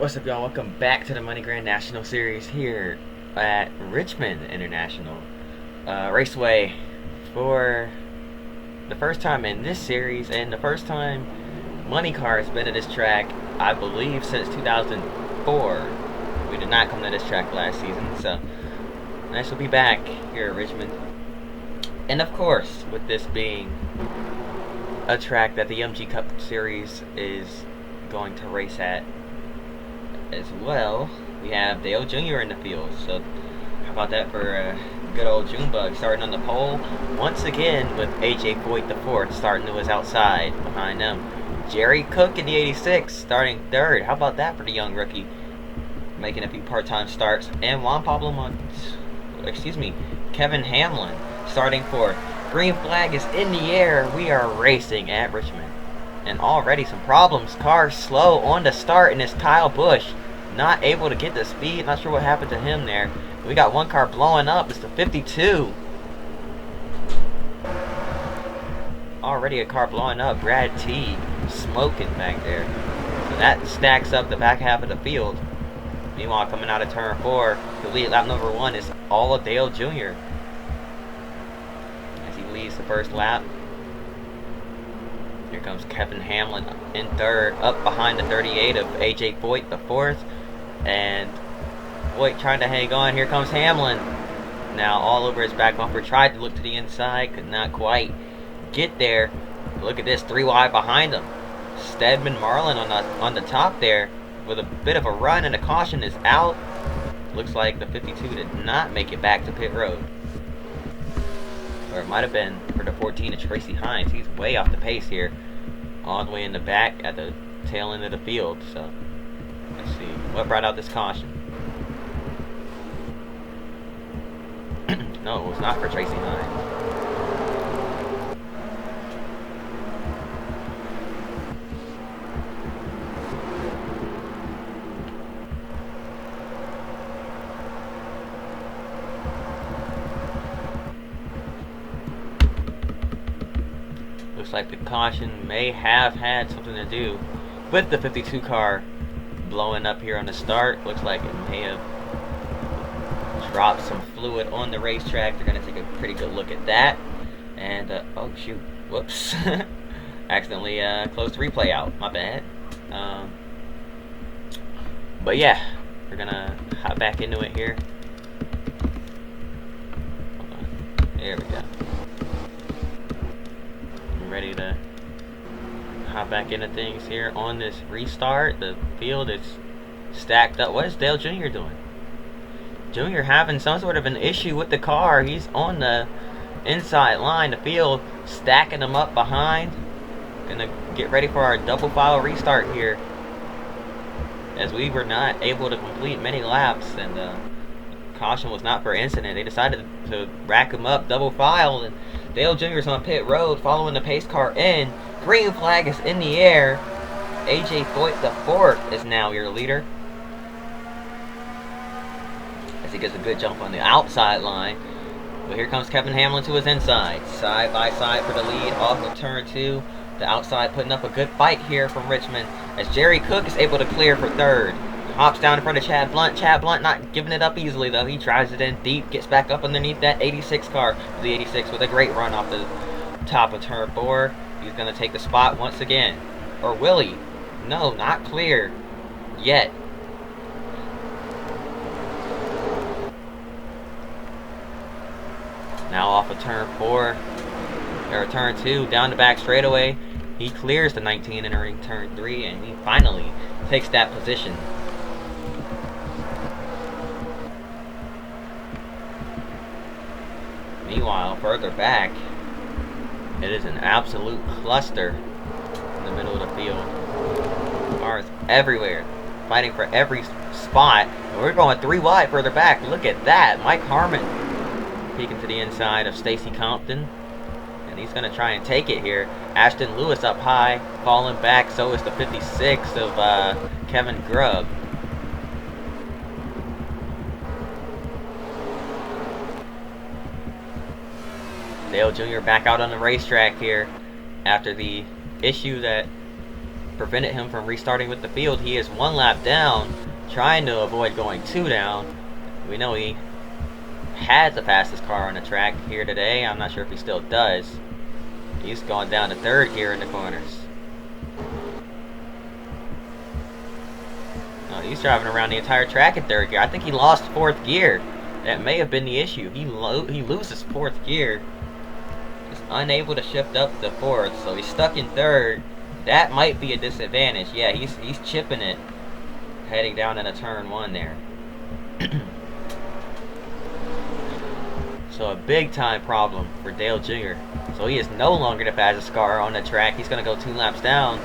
What's up, y'all? Welcome back to the Money Grand National Series here at Richmond International Raceway for the first time in this series and the first time Money Car has been at this track, I believe, since 2004. We did not come to this track last season, so nice to be back here at Richmond. And of course, with this being a track that the MG Cup Series is going to race at as well, we have Dale Jr. in the field. So how about that for good old Junebug starting on the pole once again, with AJ Foyt the fourth starting to his outside behind them. Jerry Cook in the 86 starting third. How about that for the young rookie making a few part-time starts? And Kevin Hamlin starting fourth. Green flag is in the air. We are racing at Richmond. And already some problems. Car slow on the start, and it's Kyle Busch not able to get the speed. Not sure what happened to him there. We got one car blowing up. It's the 52. Already a car blowing up. Brad T smoking back there. So that stacks up the back half of the field. Meanwhile, coming out of turn 4, the lead lap number 1 is all of Dale Jr. as he leads the first lap. Here comes Kevin Hamlin in third, up behind the 38 of AJ Foyt the fourth. And Foyt trying to hang on. Here comes Hamlin. Now all over his back bumper. Tried to look to the inside, could not quite get there. Look at this, 3 wide behind him. Stedman Marlin on the top there with a bit of a run, and a caution is out. Looks like the 52 did not make it back to pit road. Or it might have been for the 14 of Tracy Hines. He's way off the pace here, all the way in the back at the tail end of the field. So let's see what brought out this caution. No, it was not for Tracy Hines. Looks like the caution may have had something to do with the 52 car blowing up here on the start. Looks like it may have dropped some fluid on the racetrack. They're going to take a pretty good look at that. And, oh shoot, whoops. Accidentally closed the replay out, my bad. But yeah, we're going to hop back into it here. Hold on. There we go. Ready to hop back into things here on this restart. The field is stacked up. What is Dale Jr. doing? Jr. having some sort of an issue with the car. He's on the inside line. The field stacking them up behind. Gonna get ready for our double file restart here, as we were not able to complete many laps, and caution was not for incident. They decided to rack him up double file, and Dale Jr. is on pit road following the pace car in. Green flag is in the air. AJ Foyt the fourth is now your leader, as he gets a good jump on the outside line. But here comes Kevin Hamlin to his inside. Side by side for the lead off of turn 2. The outside putting up a good fight here from Richmond, as Jerry Cook is able to clear for third. Hops down in front of Chad Blunt. Chad Blunt not giving it up easily, though. He drives it in deep, gets back up underneath that 86 car. The 86 with a great run off the top of turn 4. He's going to take the spot once again. Or will he? No, not clear yet. Now off of turn 4, or turn 2, down the back straightaway. He clears the 19 entering turn 3, and he finally takes that position. Meanwhile, further back, it is an absolute cluster in the middle of the field. Cars everywhere, fighting for every spot. And we're going 3 wide further back. Look at that. Mike Harmon peeking to the inside of Stacy Compton, and he's going to try and take it here. Ashton Lewis up high, falling back. So is the 56 of Kevin Grubb. Dale Jr. back out on the racetrack here after the issue that prevented him from restarting with the field. He is 1 lap down, trying to avoid going 2 down. We know he had the fastest car on the track here today. I'm not sure if he still does. He's gone down to 3rd gear in the corners. No, he's driving around the entire track in 3rd gear. I think he lost 4th gear. That may have been the issue. He loses 4th gear. He's unable to shift up to 4th, so he's stuck in 3rd. That might be a disadvantage. Yeah, he's chipping it, heading down into turn 1 there. So a big time problem for Dale Jr. So he is no longer the fastest car on the track. He's going to go 2 laps down.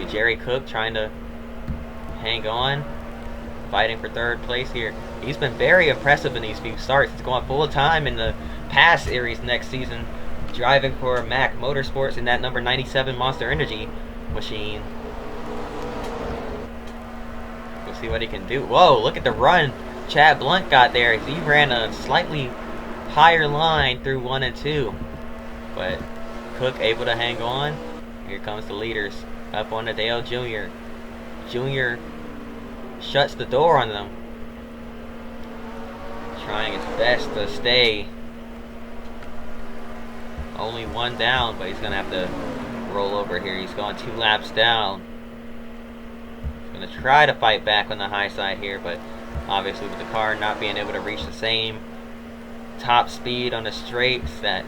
Jerry Cook trying to hang on, fighting for 3rd place here. He's been very impressive in these few starts. He's going full time in the Pass Series next season, driving for Mac Motorsports in that number 97 Monster Energy machine. We'll see what he can do. Whoa, look at the run Chad Blunt got there. He ran a slightly higher line through 1 and 2, but Cook able to hang on. Here comes the leaders up on the Dale Jr. Jr. shuts the door on them, trying his best to stay only 1 down, but he's gonna have to roll over here. He's going 2 laps down. He's gonna try to fight back on the high side here, but obviously with the car not being able to reach the same top speed on the straights, that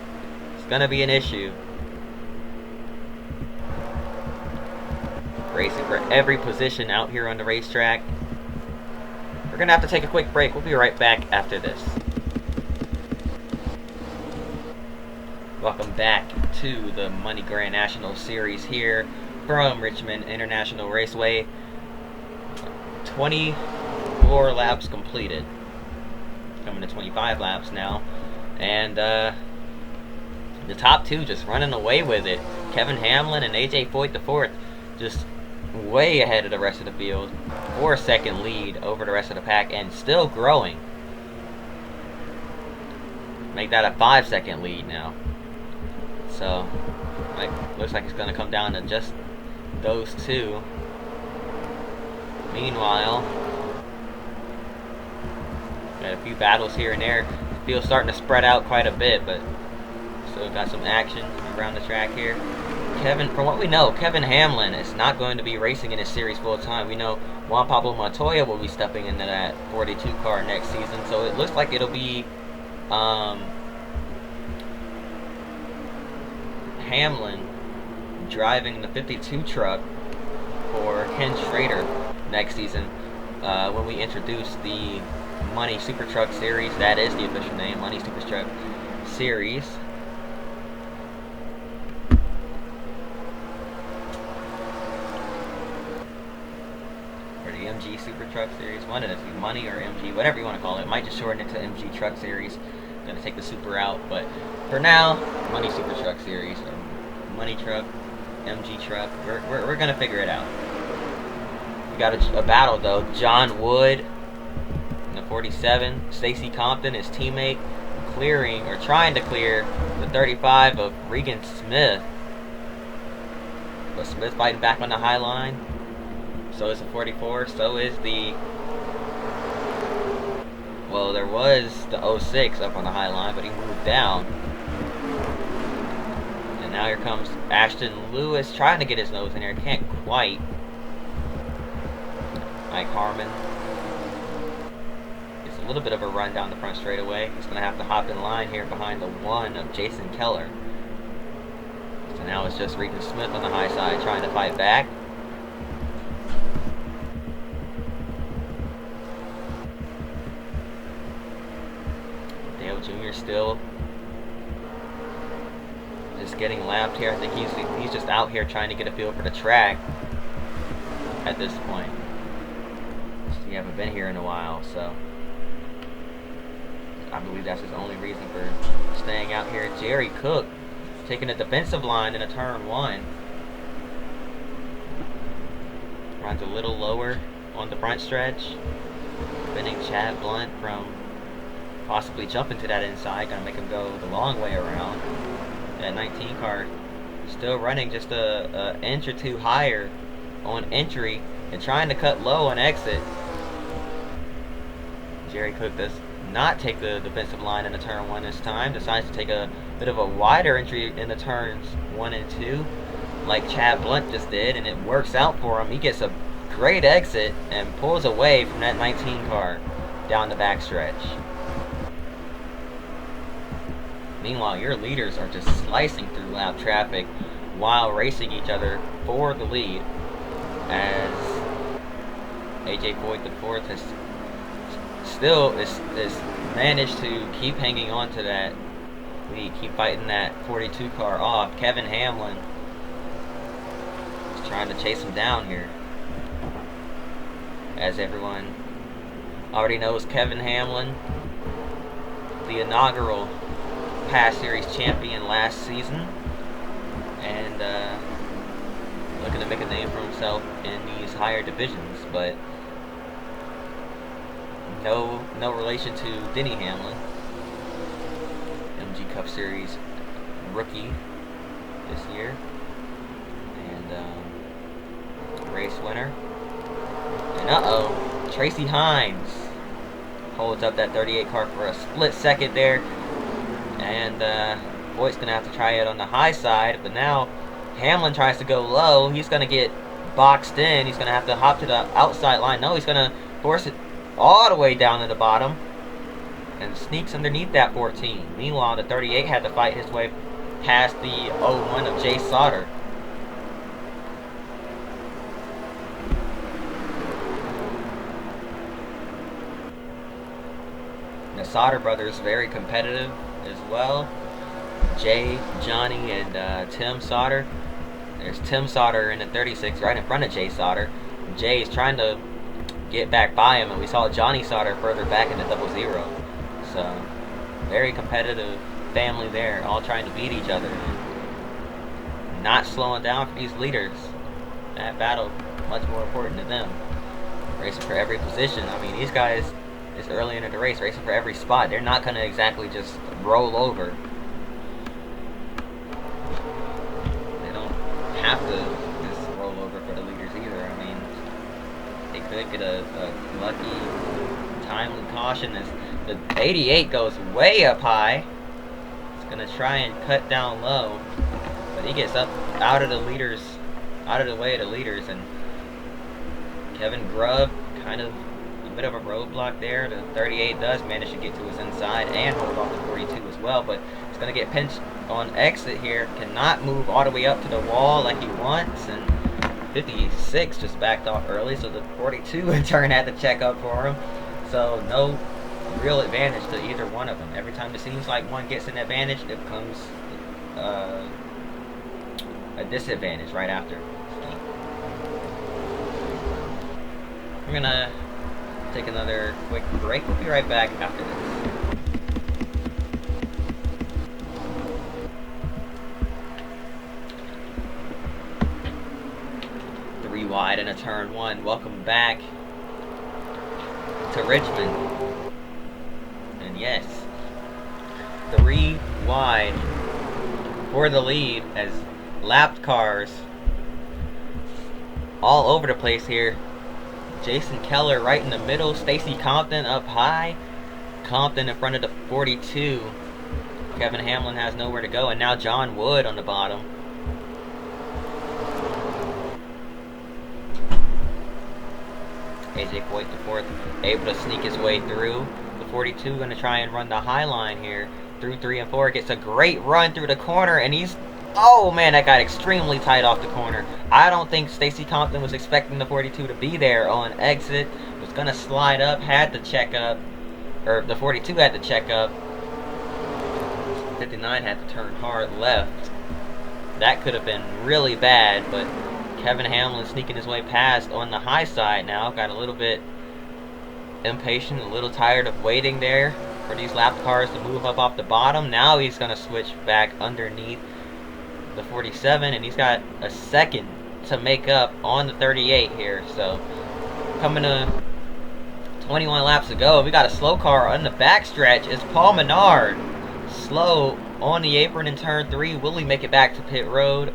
it's gonna be an issue. Racing for every position out here on the racetrack. We're gonna have to take a quick break. We'll be right back after this. Welcome back to the Money Grand National Series here from Richmond International Raceway. 24 laps completed. Coming to 25 laps now. And the top 2 just running away with it. Kevin Hamlin and AJ Foyt the 4th just way ahead of the rest of the field. 4-second lead over the rest of the pack and still growing. Make that a 5-second lead now. So, looks like it's going to come down to just those 2. Meanwhile, got a few battles here and there. The field's starting to spread out quite a bit, but still got some action around the track here. From what we know, Kevin Hamlin is not going to be racing in this series full time. We know Juan Pablo Montoya will be stepping into that 42 car next season, so it looks like it'll be Hamlin driving the 52 truck for Ken Schrader next season. When we introduce the Money Super Truck Series, that is the official name, Money Super Truck Series. MG Super Truck Series, one of the two, Money or MG, whatever you want to call it. Might just shorten it to MG Truck Series. Gonna take the Super out, but for now, Money Super Truck Series, or Money Truck, MG Truck. We're gonna figure it out. We got a battle though. John Wood in the 47, Stacy Compton, his teammate, clearing or trying to clear the 35 of Regan Smith, but Smith fighting back on the high line. So is the 44, so is the, well, there was the 06 up on the high line, but he moved down. And now here comes Ashton Lewis trying to get his nose in there, can't quite. Mike Harmon gets a little bit of a run down the front straightaway. He's going to have to hop in line here behind the 1 of Jason Keller. So now it's just Regan Smith on the high side trying to fight back. Jr. still just getting lapped here. I think he's just out here trying to get a feel for the track at this point. He haven't been here in a while, so I believe that's his only reason for staying out here. Jerry Cook taking a defensive line in a turn 1. Runs a little lower on the front stretch, preventing Chad Blunt from possibly jumping to that inside. Gonna make him go the long way around. That 19 car Still running just a inch or two higher on entry and trying to cut low on exit. Jerry Cook does not take the defensive line in the turn 1 this time. Decides to take a bit of a wider entry in the turns 1 and 2 like Chad Blunt just did, and it works out for him. He gets a great exit and pulls away from that 19 car down the backstretch. Meanwhile, your leaders are just slicing through lap traffic while racing each other for the lead, as AJ Foyt IV has still is managed to keep hanging on to that lead, keep fighting that 42 car off. Kevin Hamlin is trying to chase him down here. As everyone already knows, Kevin Hamlin, the inaugural past series champion last season, and looking to make a name for himself in these higher divisions, but no relation to Denny Hamlin, MG Cup Series rookie this year, and race winner. And Tracy Hines holds up that 38 car for a split second there, and Voigt's gonna have to try it on the high side, but now Hamlin tries to go low. He's gonna get boxed in. He's gonna have to hop to the outside line. No, he's gonna force it all the way down to the bottom and sneaks underneath that 14. Meanwhile, the 38 had to fight his way past the 01 of Jay Sauter. The Sauter brothers very competitive as well. Jay, Johnny, and Tim Sauter. There's Tim Sauter in the 36 right in front of Jay Sauter. Jay is trying to get back by him, and we saw Johnny Sauter further back in the 00. So, very competitive family there, all trying to beat each other. Not slowing down for these leaders. That battle, much more important to them. Racing for every position. I mean, these guys, it's early into the race, racing for every spot. They're not going to exactly just roll over. They don't have to just roll over for the leaders either. I mean, they could get a lucky, timely caution. As the 88 goes way up high. It's going to try and cut down low, but he gets up out of the leaders, out of the way of the leaders, and Kevin Grubb kind of a bit of a roadblock there. The 38 does manage to get to his inside and hold off the 42 as well, but it's going to get pinched on exit here. Cannot move all the way up to the wall like he wants, and 56 just backed off early, so the 42 in turn had to check up for him. So no real advantage to either one of them. Every time it seems like one gets an advantage, it becomes a disadvantage right after. So we're gonna take another quick break. We'll be right back after this. 3 wide and a turn 1. Welcome back to Richmond. And yes, 3 wide for the lead as lapped cars all over the place here. Jason Keller right in the middle, Stacy Compton up high, Compton in front of the 42. Kevin Hamlin has nowhere to go, and now John Wood on the bottom. AJ Foyt IV able to sneak his way through. The 42 going to try and run the high line here through 3 and 4. Gets a great run through the corner, and he's... oh man, that got extremely tight off the corner. I don't think Stacy Compton was expecting the 42 to be there on exit. Was going to slide up, had to check up. Or the 42 had to check up. 59 had to turn hard left. That could have been really bad, but Kevin Hamlin sneaking his way past on the high side now. Got a little bit impatient, a little tired of waiting there for these lap cars to move up off the bottom. Now he's going to switch back underneath the 47, and he's got a second to make up on the 38 here. So coming to 21 laps to go, we got a slow car on the backstretch. It's Paul Menard slow on the apron in turn 3. Will he make it back to pit road?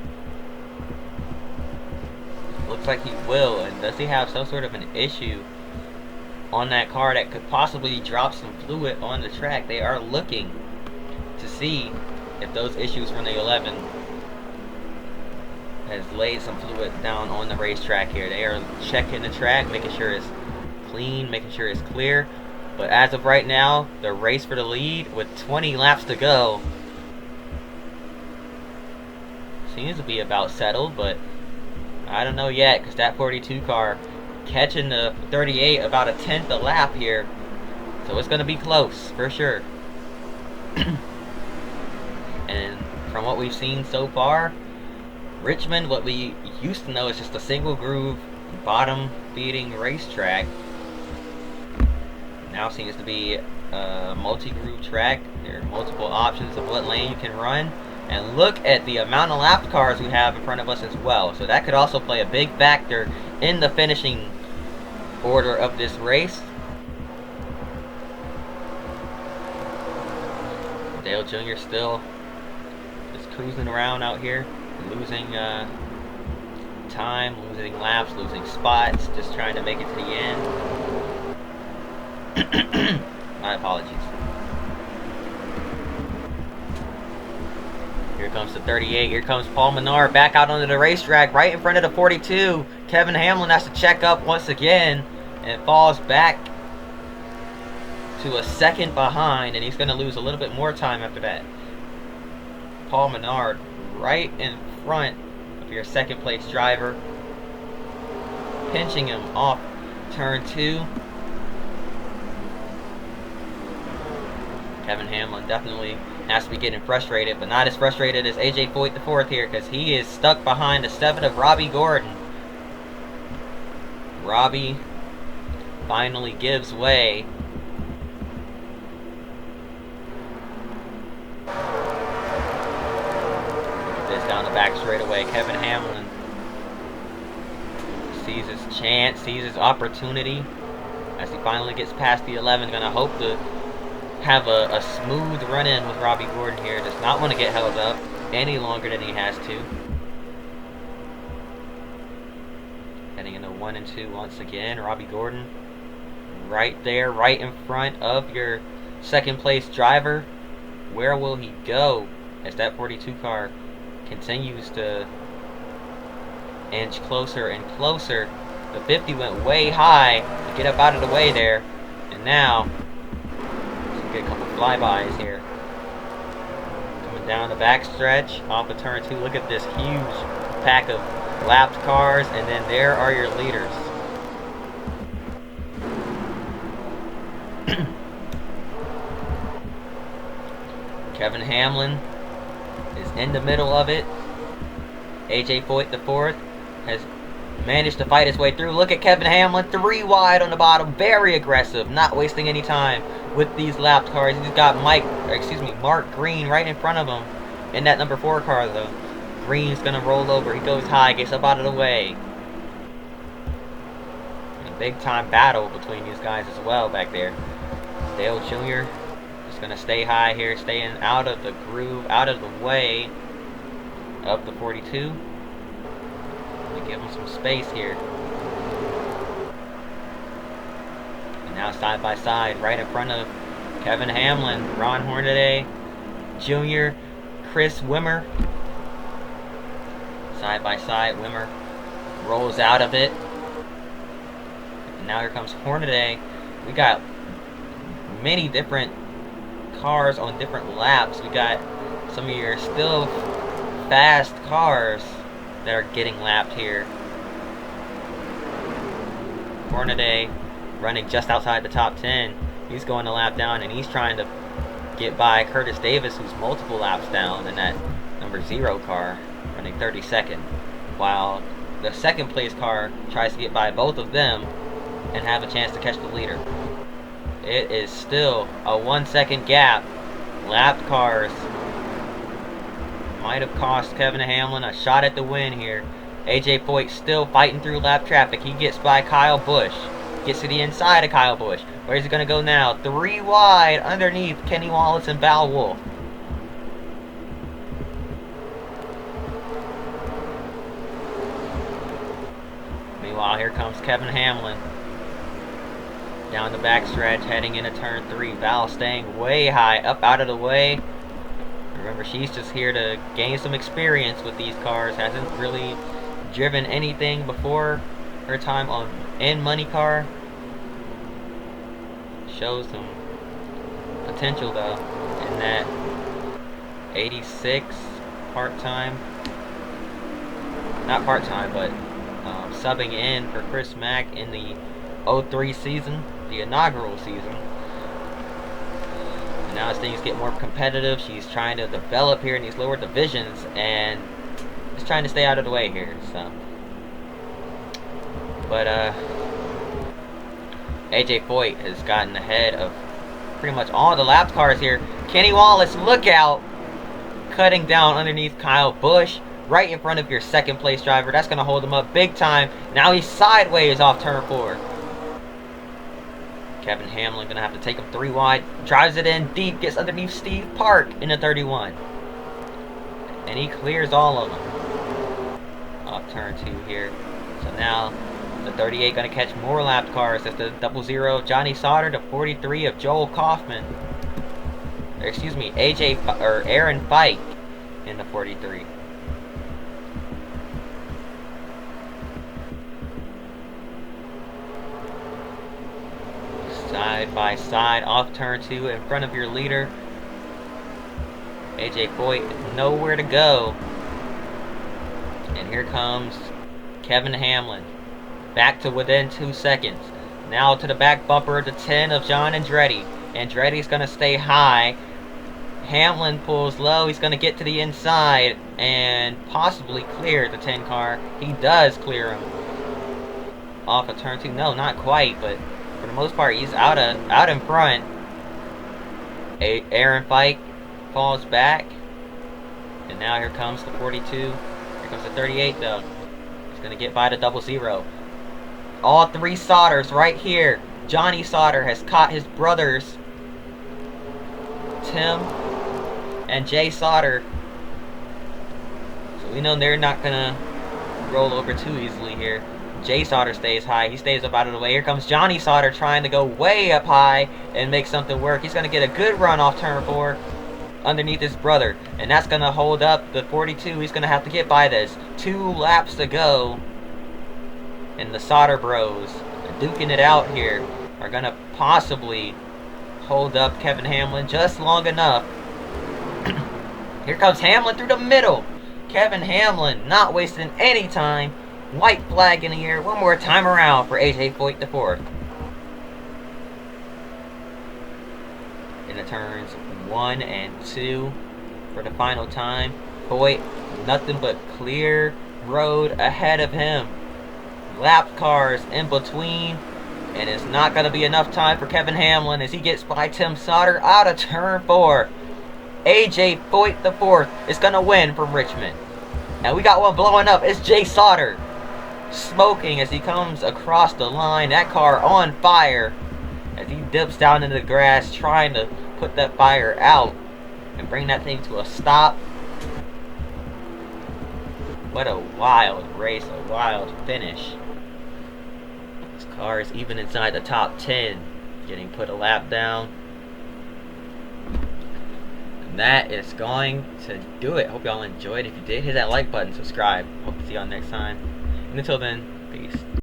Looks like he will. And does he have some sort of an issue on that car that could possibly drop some fluid on the track? They are looking to see if those issues from the 11 has laid some fluid down on the racetrack here. They are checking the track, making sure it's clean, making sure it's clear. But as of right now, the race for the lead with 20 laps to go seems to be about settled, but I don't know yet, because that 42 car catching the 38 about a tenth a lap here, so it's going to be close for sure. And from what we've seen so far, Richmond, what we used to know, is just a single groove, bottom feeding racetrack. Now seems to be a multi-groove track. There are multiple options of what lane you can run. And look at the amount of lap cars we have in front of us as well. So that could also play a big factor in the finishing order of this race. Dale Jr. still just cruising around out here, losing time, losing laps, losing spots, just trying to make it to the end. My apologies. Here comes the 38. Here comes Paul Menard back out onto the racetrack right in front of the 42. Kevin Hamlin has to check up once again and falls back to a second behind, and he's going to lose a little bit more time after that. Paul Menard right in front of your second place driver, pinching him off turn 2. Kevin Hamlin definitely has to be getting frustrated, but not as frustrated as AJ Foyt IV here, because he is stuck behind the 7 of Robbie Gordon. Robbie finally gives way. This down the back straightaway. Kevin Hamlin sees his chance, sees his opportunity as he finally gets past the 11. Gonna hope to have a smooth run-in with Robbie Gordon here. Does not want to get held up any longer than he has to. Heading into 1 and 2 once again. Robbie Gordon right there, right in front of your second place driver. Where will he go as that 42 car continues to inch closer and closer? The 50 went way high to get up out of the way there, and now get a couple flybys here. Coming down the back stretch off of turn 2. Look at this huge pack of lapped cars, and then there are your leaders. Kevin Hamlin is in the middle of it. AJ Foyt IV has managed to fight his way through. Look at Kevin Hamlin, 3 wide on the bottom, very aggressive, not wasting any time with these lapped cars. He's got Mark Green right in front of him in that number 4 car though. Green's gonna roll over, he goes high, gets up out of the way. And a big time battle between these guys as well back there. Dale Jr. just gonna stay high here, staying out of the groove, out of the way of the 42. Give him some space here. And now side by side, right in front of Kevin Hamlin, Ron Hornaday Jr., Chris Wimmer. Side by side, Wimmer rolls out of it. And now here comes Hornaday. We got many different cars on different laps. We got some of your still fast cars that are getting lapped here. Hornaday running just outside the top 10. He's going a lap down, and he's trying to get by Curtis Davis, who's multiple laps down in that number 0 car, running 32nd, while the second place car tries to get by both of them and have a chance to catch the leader. It is still a 1 second gap. Lapped cars might have cost Kevin Hamlin a shot at the win here. AJ Foyt still fighting through lap traffic. He gets by Kyle Busch. Gets to the inside of Kyle Busch. Where's he going to go now? 3 wide underneath Kenny Wallace and Val Wolf. Meanwhile, here comes Kevin Hamlin down the backstretch, heading into turn 3. Val staying way high, up out of the way. Remember, she's just here to gain some experience with these cars. Hasn't really driven anything before her time in money car. Shows some potential though in that 86 part-time, not part-time, but subbing in for Chris Mack in the 03 season, the inaugural season. And now as things get more competitive, she's trying to develop here in these lower divisions and just trying to stay out of the way here. So, but AJ Foyt has gotten ahead of pretty much all the lap cars here. Kenny Wallace, look out! Cutting down underneath Kyle Busch, right in front of your second place driver. That's going to hold him up big time. Now he's sideways off turn 4. Kevin Hamlin going to have to take him 3 wide. Drives it in deep, gets underneath Steve Park in the 31. And he clears all of them off turn 2 here. So now the 38 going to catch more lap cars. That's the 00 of Johnny Sauter, the 43 of Joel Kaufman. Or excuse me, Aaron Fike in the 43. Side by side off turn 2 in front of your leader. AJ Foyt nowhere to go. And here comes Kevin Hamlin. Back to within 2 seconds. Now to the back bumper, the 10 of John Andretti. Andretti's going to stay high. Hamlin pulls low. He's going to get to the inside and possibly clear the 10 car. He does clear him off of turn 2. No, not quite, but for the most part, he's out in front. Aaron Fike falls back. And now here comes the 42. Here comes the 38, though. He's going to get by the 00. All 3 Sauters right here. Johnny Sauter has caught his brothers, Tim and Jay Sauter. So we know they're not going to roll over too easily here. Jay Sauter stays high. He stays up out of the way. Here comes Johnny Sauter trying to go way up high and make something work. He's going to get a good run off turn 4 underneath his brother. And that's going to hold up the 42. He's going to have to get by this. 2 laps to go. And the Sauter bros, duking it out here, are going to possibly hold up Kevin Hamlin just long enough. Here comes Hamlin through the middle. Kevin Hamlin not wasting any time. White flag in the air. One more time around for AJ Foyt the 4th. In the turns 1 and 2 for the final time. Foyt, nothing but clear road ahead of him. Lap cars in between. And it's not going to be enough time for Kevin Hamlin as he gets by Tim Sauter out of turn 4. AJ Foyt the 4th is going to win from Richmond. And we got one blowing up. It's Jay Sauter smoking as he comes across the line. That car on fire as he dips down into the grass trying to put that fire out and bring that thing to a stop. What a wild race, a wild finish. This car is even inside the top 10, getting put a lap down. And that is going to do it. Hope y'all enjoyed. If you did, hit that like button, subscribe. Hope to see y'all next time. And until then, peace.